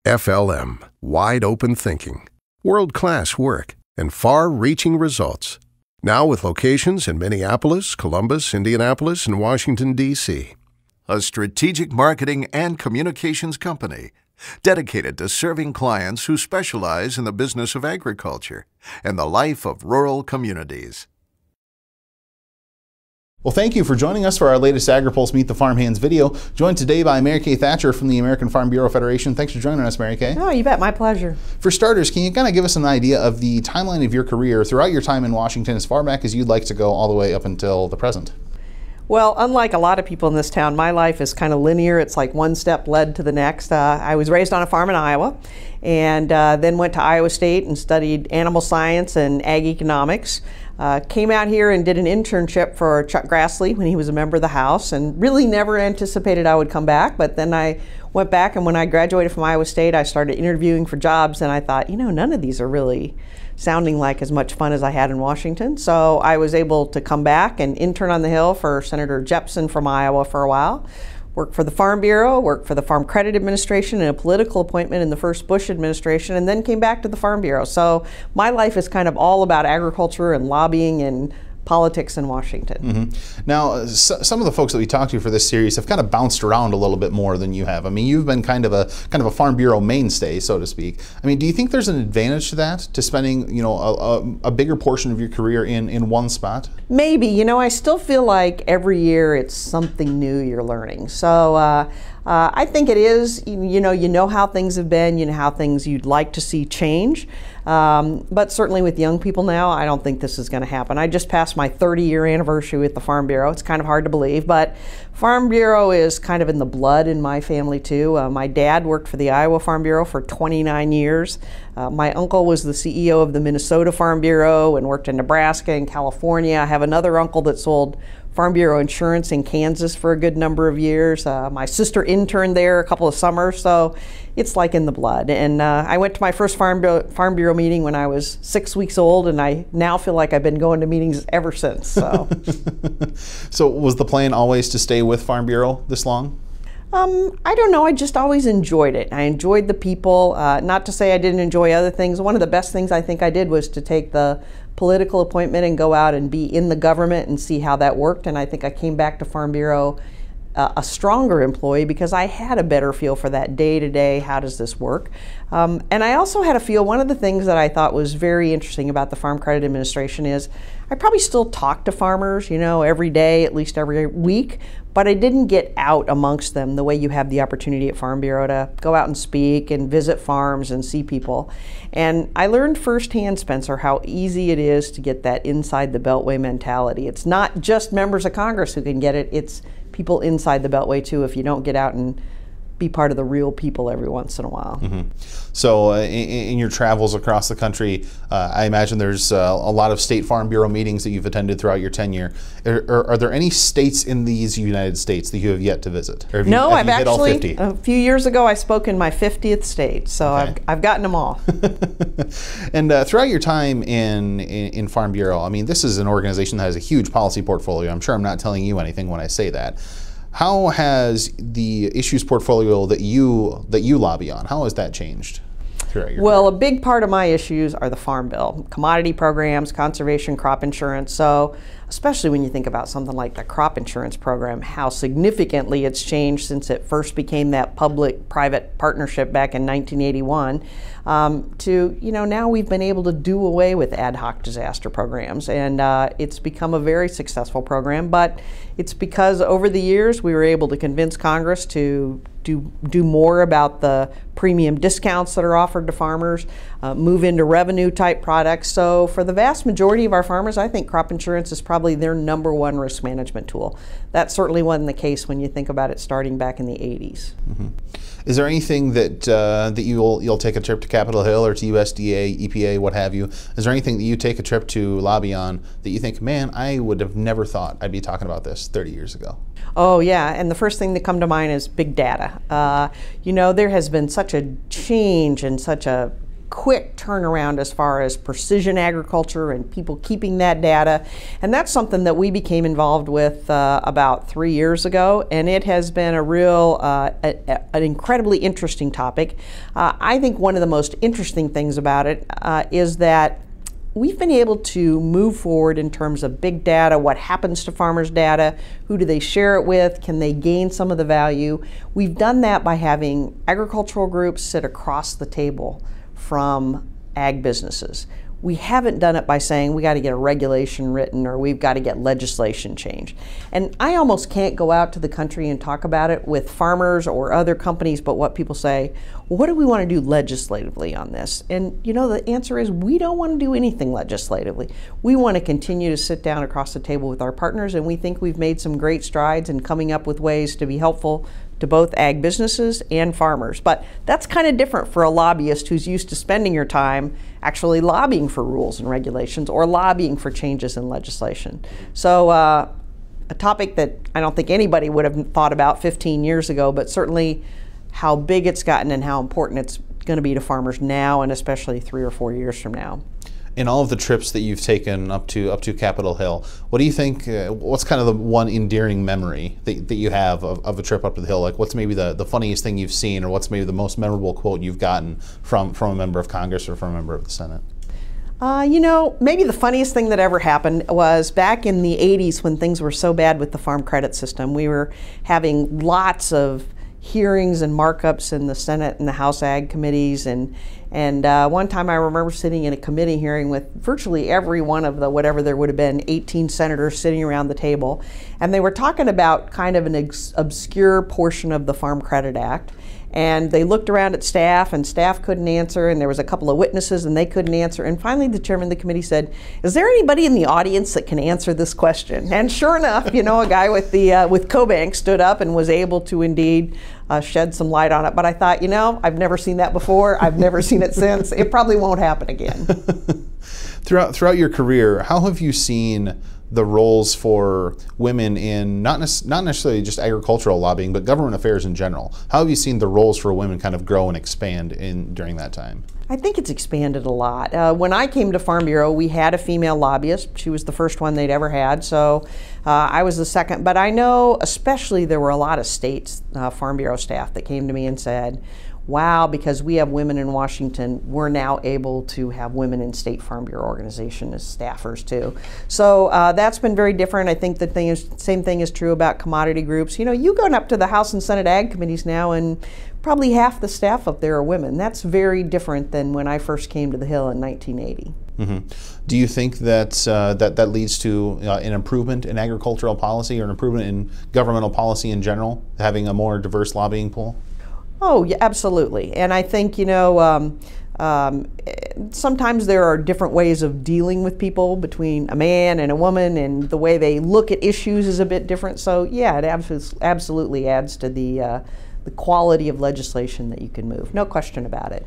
FLM, wide open thinking, world-class work, and far-reaching results. Now with locations in Minneapolis, Columbus, Indianapolis, and Washington, D.C. A strategic marketing and communications company dedicated to serving clients who specialize in the business of agriculture and the life of rural communities. Well, thank you for joining us for our latest Agri-Pulse Meet the Farmhands video. Joined today by Mary Kay Thatcher from the American Farm Bureau Federation. Thanks for joining us, Mary Kay. Oh, you bet. My pleasure. For starters, can you kind of give us an idea of the timeline of your career throughout your time in Washington, as far back as you'd like to go all the way up until the present? Well, unlike a lot of people in this town, my life is kind of linear. It's like one step led to the next. I was raised on a farm in Iowa and then went to Iowa State and studied animal science and ag economics. Came out here and did an internship for Chuck Grassley when he was a member of the House, and really never anticipated I would come back. But then I went back, and when I graduated from Iowa State, I started interviewing for jobs, and I thought, you know, none of these are really sounding like as much fun as I had in Washington. So I was able to come back and intern on the Hill for Senator Jepsen from Iowa for a while. Worked for the Farm Bureau, worked for the Farm Credit Administration in a political appointment in the first Bush administration, and then came back to the Farm Bureau. So my life is kind of all about agriculture and lobbying and politics in Washington. Mm-hmm. Now, some of the folks that we talked to for this series have kind of bounced around a little bit more than you have. I mean, you've been kind of a Farm Bureau mainstay, so to speak. I mean, do you think there's an advantage to that, to spending, you know, a bigger portion of your career in one spot? Maybe. You know, I still feel like every year it's something new you're learning. So I think it is, you know how things have been, you know how things you'd like to see change. But certainly with young people now, I don't think this is going to happen. I just passed my 30-year anniversary with the Farm Bureau. It's kind of hard to believe, but Farm Bureau is kind of in the blood in my family too. My dad worked for the Iowa Farm Bureau for 29 years. My uncle was the CEO of the Minnesota Farm Bureau and worked in Nebraska and California. I have another uncle that sold Farm Bureau insurance in Kansas for a good number of years. My sister interned there a couple of summers, so it's like in the blood. And I went to my first Farm Bureau meeting when I was 6 weeks old, and I now feel like I've been going to meetings ever since. So, So was the plan always to stay with Farm Bureau this long? I don't know. I just always enjoyed it. I enjoyed the people. Not to say I didn't enjoy other things. One of the best things I think I did was to take the political appointment and go out and be in the government and see how that worked. And I think I came back to Farm Bureau a stronger employee because I had a better feel for that day-to-day, how does this work? And I also had a feel, one of the things that I thought was very interesting about the Farm Credit Administration is I probably still talk to farmers, you know, every day, at least every week, but I didn't get out amongst them the way you have the opportunity at Farm Bureau to go out and speak and visit farms and see people. And I learned firsthand, Spencer, how easy it is to get that inside the Beltway mentality. It's not just members of Congress who can get it, it's people inside the Beltway too if you don't get out and be part of the real people every once in a while. Mm-hmm. So in your travels across the country, I imagine there's a lot of State Farm Bureau meetings that you've attended throughout your tenure. Are there any states in these United States that you have yet to visit? Or No, have I've you hit all actually, 50? a few years ago I spoke in my 50th state, so Okay. I've gotten them all. And throughout your time in Farm Bureau, I mean, this is an organization that has a huge policy portfolio. I'm sure I'm not telling you anything when I say that. How has the issues portfolio that you lobby on, how has that changed throughout your Well, career? a big part of my issues are the Farm Bill, commodity programs, conservation, crop insurance. So especially when you think about something like the crop insurance program, how significantly it's changed since it first became that public-private partnership back in 1981 to, you know, now we've been able to do away with ad hoc disaster programs, and it's become a very successful program, but it's because over the years we were able to convince Congress to do more about the premium discounts that are offered to farmers, move into revenue type products. So for the vast majority of our farmers, I think crop insurance is probably their #1 risk management tool. That certainly wasn't the case when you think about it starting back in the 80s. Mm-hmm. Is there anything that you'll take a trip to Capitol Hill or to USDA, EPA, what have you? Is there anything that you take a trip to lobby on that you think, man, I would have never thought I'd be talking about this 30 years ago? Oh yeah, and the first thing that come to mind is big data. You know, there has been such a change and such a quick turnaround as far as precision agriculture and people keeping that data. And that's something that we became involved with about 3 years ago, and it has been a real, an incredibly interesting topic. I think one of the most interesting things about it is that we've been able to move forward in terms of big data, what happens to farmers' data, who do they share it with, can they gain some of the value. We've done that by having agricultural groups sit across the table from ag businesses. We haven't done it by saying we got to get a regulation written or we've got to get legislation changed. And I almost can't go out to the country and talk about it with farmers or other companies, but what people say, well, what do we want to do legislatively on this? And you know, the answer is we don't want to do anything legislatively. We want to continue to sit down across the table with our partners, and we think we've made some great strides in coming up with ways to be helpful to both ag businesses and farmers. But that's kind of different for a lobbyist who's used to spending your time actually lobbying for rules and regulations or lobbying for changes in legislation. So a topic that I don't think anybody would have thought about 15 years ago, but certainly how big it's gotten and how important it's going to be to farmers now, and especially 3 or 4 years from now. In all of the trips that you've taken up to Capitol Hill, what do you think, what's kind of the one endearing memory that you have of a trip up to the Hill? Like, what's maybe the funniest thing you've seen, or what's maybe the most memorable quote you've gotten from a member of Congress or from a member of the Senate? You know, maybe the funniest thing that ever happened was back in the 80s when things were so bad with the farm credit system. We were having lots of hearings and markups in the Senate and the House Ag committees, and one time I remember sitting in a committee hearing with virtually every one of the, whatever there would have been, 18 senators sitting around the table, and they were talking about kind of an obscure portion of the Farm Credit Act. And they looked around at staff, and staff couldn't answer, and there was a couple of witnesses, and they couldn't answer. And finally, the chairman of the committee said, "Is there anybody in the audience that can answer this question?" And sure enough, you know, a guy with the with CoBank stood up and was able to indeed shed some light on it. But I thought, you know, I've never seen that before. I've never seen it since. It probably won't happen again. Throughout your career, how have you seen the roles for women in not necessarily just agricultural lobbying, but government affairs in general? How have you seen the roles for women kind of grow and expand during that time? I think it's expanded a lot. When I came to Farm Bureau, we had a female lobbyist. She was the first one they'd ever had, so I was the second. But I know especially there were a lot of states Farm Bureau staff that came to me and said, wow, because we have women in Washington, we're now able to have women in State Farm Bureau organization as staffers too. So that's been very different. I think the same thing is true about commodity groups. You know, you go up to the House and Senate Ag committees now, and probably half the staff up there are women. That's very different than when I first came to the Hill in 1980. Mm-hmm. Do you think that that leads to an improvement in agricultural policy or an improvement in governmental policy in general, having a more diverse lobbying pool? Oh, yeah, absolutely. And I think, you know, sometimes there are different ways of dealing with people between a man and a woman, and the way they look at issues is a bit different. So, yeah, it absolutely adds to the quality of legislation that you can move. No question about it.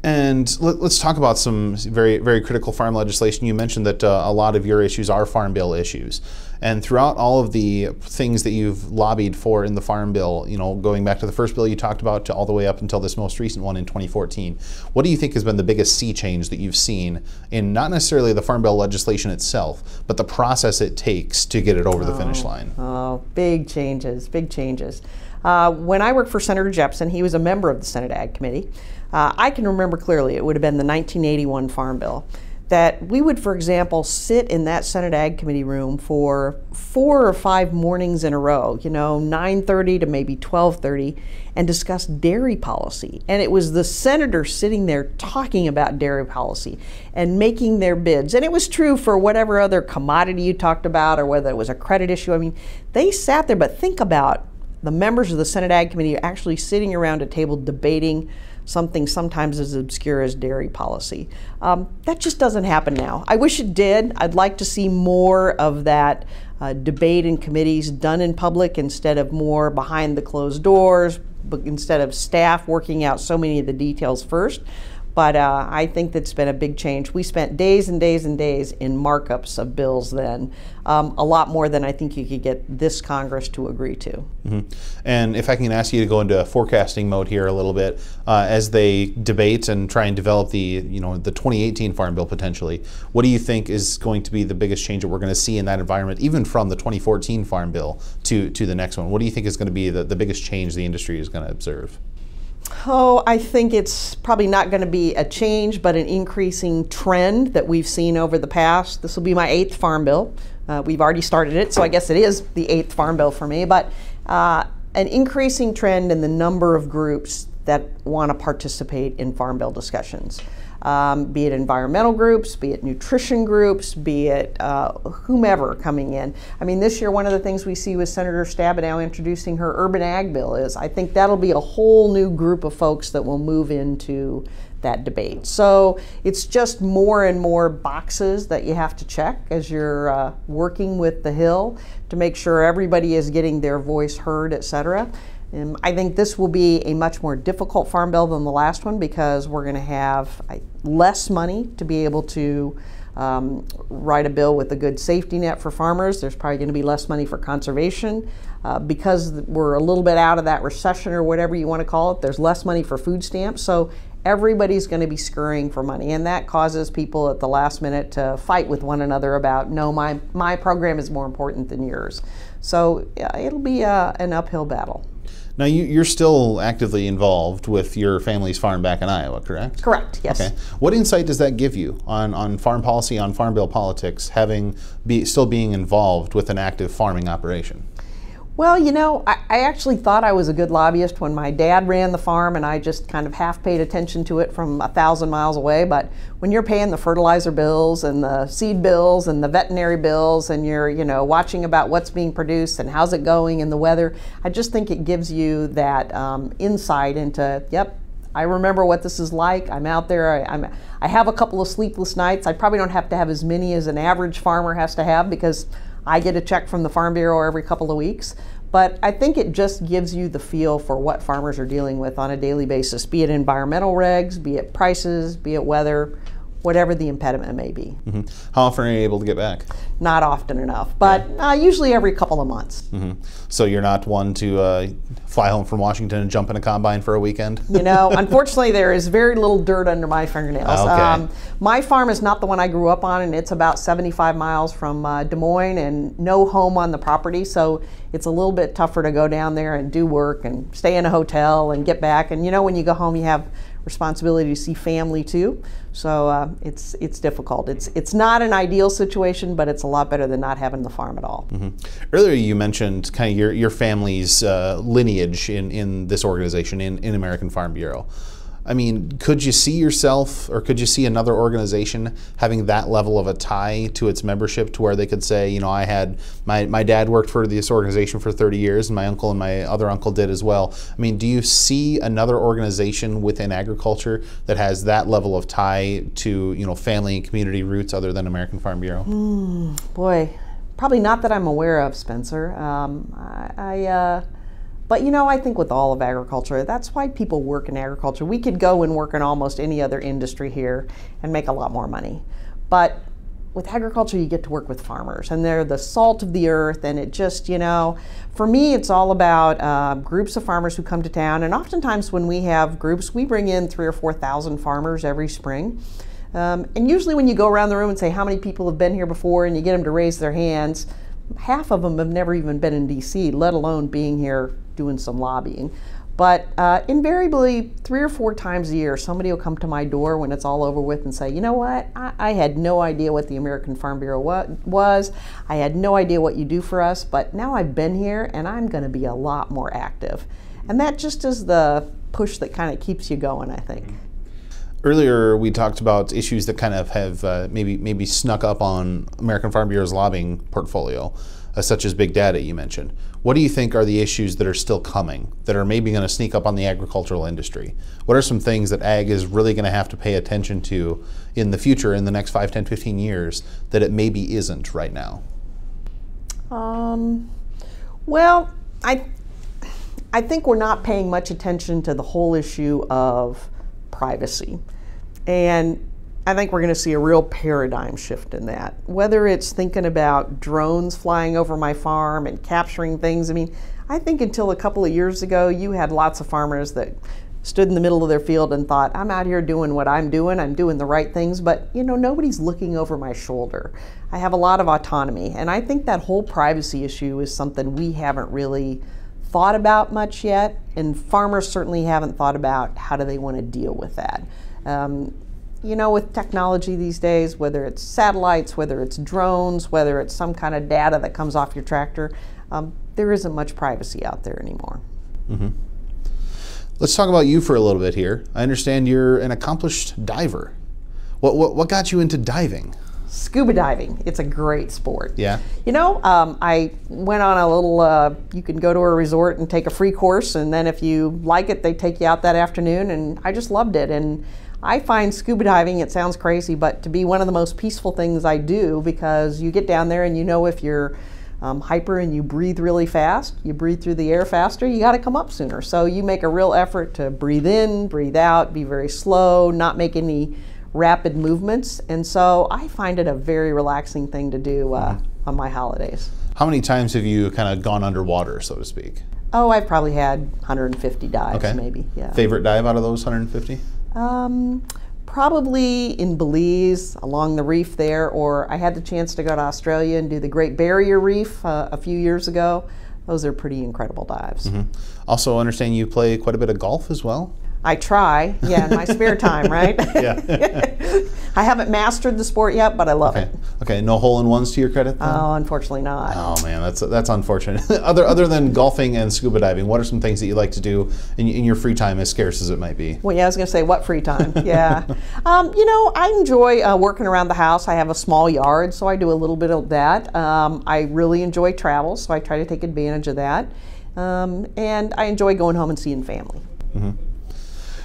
And let's talk about some very, very critical farm legislation. You mentioned that a lot of your issues are Farm Bill issues. And throughout all of the things that you've lobbied for in the Farm Bill, you know, going back to the first bill you talked about to all the way up until this most recent one in 2014, what do you think has been the biggest sea change that you've seen in not necessarily the Farm Bill legislation itself, but the process it takes to get it over the finish line? Oh, big changes, big changes. When I worked for Senator Jepsen, he was a member of the Senate Ag Committee. I can remember clearly, it would have been the 1981 Farm Bill, that we would, for example, sit in that Senate Ag Committee room for 4 or 5 mornings in a row, you know, 9:30 to maybe 12:30, and discuss dairy policy. And it was the senators sitting there talking about dairy policy and making their bids. And it was true for whatever other commodity you talked about, or whether it was a credit issue. I mean, they sat there, but think about the members of the Senate Ag Committee actually sitting around a table debating something sometimes as obscure as dairy policy. That just doesn't happen now. I wish it did. I'd like to see more of that debate in committees done in public instead of more behind the closed doors, but instead of staff working out so many of the details first. But I think that's been a big change. We spent days and days and days in markups of bills then, a lot more than I think you could get this Congress to agree to. Mm-hmm. And if I can ask you to go into forecasting mode here a little bit, as they debate and try and develop the 2018 Farm Bill potentially, what do you think is going to be the biggest change that we're going to see in that environment, even from the 2014 Farm Bill to the next one? What do you think is going to be the biggest change the industry is going to observe? Oh, I think it's probably not going to be a change, but an increasing trend that we've seen over the past. This will be my 8th Farm Bill. We've already started it, so I guess it is the 8th Farm Bill for me. But an increasing trend in the number of groups that want to participate in Farm Bill discussions. Be it environmental groups, be it nutrition groups, be it whomever coming in. I mean, this year one of the things we see with Senator Stabenow introducing her urban ag bill is I think that'll be a whole new group of folks that will move into that debate. So it's just more and more boxes that you have to check as you're working with the Hill to make sure everybody is getting their voice heard, et cetera. I think this will be a much more difficult farm bill than the last one because we're going to have less money to be able to write a bill with a good safety net for farmers. There's probably going to be less money for conservation. Because we're a little bit out of that recession or whatever you want to call it, there's less money for food stamps. So everybody's going to be scurrying for money, and that causes people at the last minute to fight with one another about, no, my program is more important than yours. So it'll be an uphill battle. Now, you're still actively involved with your family's farm back in Iowa, correct? Correct, yes. Okay. What insight does that give you on farm policy, on Farmville politics, still being involved with an active farming operation? Well, you know, I actually thought I was a good lobbyist when my dad ran the farm and I just kind of half paid attention to it from 1,000 miles away. But when you're paying the fertilizer bills and the seed bills and the veterinary bills and you're, watching about what's being produced and how's it going and the weather, I just think it gives you that insight into, yep, I remember what this is like. I'm out there. I have a couple of sleepless nights. I probably don't have to have as many as an average farmer has to have because I get a check from the Farm Bureau every couple of weeks, but I think it just gives you the feel for what farmers are dealing with on a daily basis, be it environmental regs, be it prices, be it weather, whatever the impediment may be. Mm-hmm. How often are you able to get back? Not often enough, but usually every couple of months. Mm-hmm. So you're not one to fly home from Washington and jump in a combine for a weekend? Unfortunately, there is very little dirt under my fingernails. Okay. My farm is not the one I grew up on, and it's about 75 miles from Des Moines and no home on the property, so it's a little bit tougher to go down there and do work and stay in a hotel and get back. And when you go home, you have responsibility to see family too, so it's difficult. It's not an ideal situation, but it's a lot better than not having the farm at all. Mm-hmm. Earlier you mentioned kind of your family's lineage in this organization, in American Farm Bureau. I mean, could you see yourself, or could you see another organization having that level of a tie to its membership, to where they could say, I had my dad worked for this organization for 30 years, and my uncle and my other uncle did as well. I mean, do you see another organization within agriculture that has that level of tie to family and community roots other than American Farm Bureau? Boy, probably not that I'm aware of, Spencer. But I think with all of agriculture, that's why people work in agriculture. We could go and work in almost any other industry here and make a lot more money. But with agriculture, you get to work with farmers, and they're the salt of the earth, and it just, for me, it's all about groups of farmers who come to town. And oftentimes when we have groups, we bring in 3,000 or 4,000 farmers every spring. And usually when you go around the room and say how many people have been here before, and you get them to raise their hands, half of them have never even been in D.C., let alone being here doing some lobbying. But invariably, 3 or 4 times a year, somebody will come to my door when it's all over with and say, you know what, I had no idea what the American Farm Bureau was. I had no idea what you do for us, but now I've been here and I'm going to be a lot more active. And that just is the push that kind of keeps you going, I think. Earlier, we talked about issues that kind of have maybe snuck up on American Farm Bureau's lobbying portfolio, such as big data you mentioned. What do you think are the issues that are still coming, that are maybe going to sneak up on the agricultural industry? What are some things that ag is really going to have to pay attention to in the future, in the next 5, 10, 15 years, that it maybe isn't right now? Well, I think we're not paying much attention to the whole issue of privacy. And I think we're going to see a real paradigm shift in that. Whether it's thinking about drones flying over my farm and capturing things. I mean, I think until a couple of years ago, you had lots of farmers that stood in the middle of their field and thought, I'm out here doing what I'm doing the right things, but you know, nobody's looking over my shoulder. I have a lot of autonomy, and I think that whole privacy issue is something we haven't really thought about much yet, and farmers certainly haven't thought about how do they want to deal with that. You know, with technology these days, whether it's satellites, whether it's drones, whether it's some kind of data that comes off your tractor, there isn't much privacy out there anymore. Mm-hmm. Let's talk about you for a little bit here. I understand you're an accomplished diver. What got you into diving? Scuba diving. It's a great sport. Yeah. You know, I went on a little, you can go to a resort and take a free course, and then if you like it, they take you out that afternoon, and I just loved it. And I find scuba diving, it sounds crazy, but to be one of the most peaceful things I do, because you get down there and you know if you're hyper and you breathe really fast, you breathe through the air faster, you got to come up sooner. So you make a real effort to breathe in, breathe out, be very slow, not make any rapid movements. And so I find it a very relaxing thing to do on my holidays. How many times have you kind of gone underwater, so to speak? Oh, I've probably had 150 dives, maybe. Yeah. Favorite dive out of those 150? Probably in Belize, along the reef there, or I had the chance to go to Australia and do the Great Barrier Reef a few years ago. Those are pretty incredible dives. Mm-hmm. Also, understand you play quite a bit of golf as well? I try, yeah, in my spare time, right? Yeah. I haven't mastered the sport yet, but I love it. Okay, no hole-in-ones to your credit then? Oh, unfortunately not. Oh man, that's unfortunate. other than golfing and scuba diving, what are some things that you like to do in your free time, as scarce as it might be? Well, yeah, I was going to say, what free time? Yeah. You know, I enjoy working around the house. I have a small yard, so I do a little bit of that. I really enjoy travel, so I try to take advantage of that. And I enjoy going home and seeing family. Mm-hmm.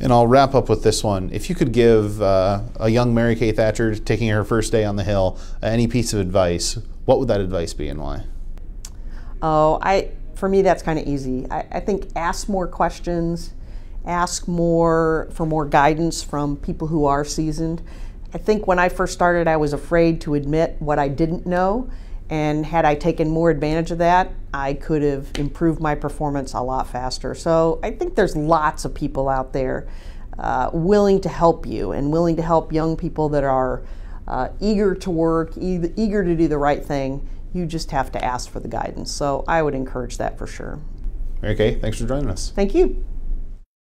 And I'll wrap up with this one. If you could give a young Mary Kay Thatcher taking her first day on the Hill any piece of advice, what would that advice be and why? Oh, for me, that's kind of easy. I think ask more questions, ask for more guidance from people who are seasoned. I think when I first started, I was afraid to admit what I didn't know. And had I taken more advantage of that, I could have improved my performance a lot faster. So I think there's lots of people out there willing to help you and willing to help young people that are eager to work, eager to do the right thing. You just have to ask for the guidance. So I would encourage that for sure. Mary Kay, thanks for joining us. Thank you.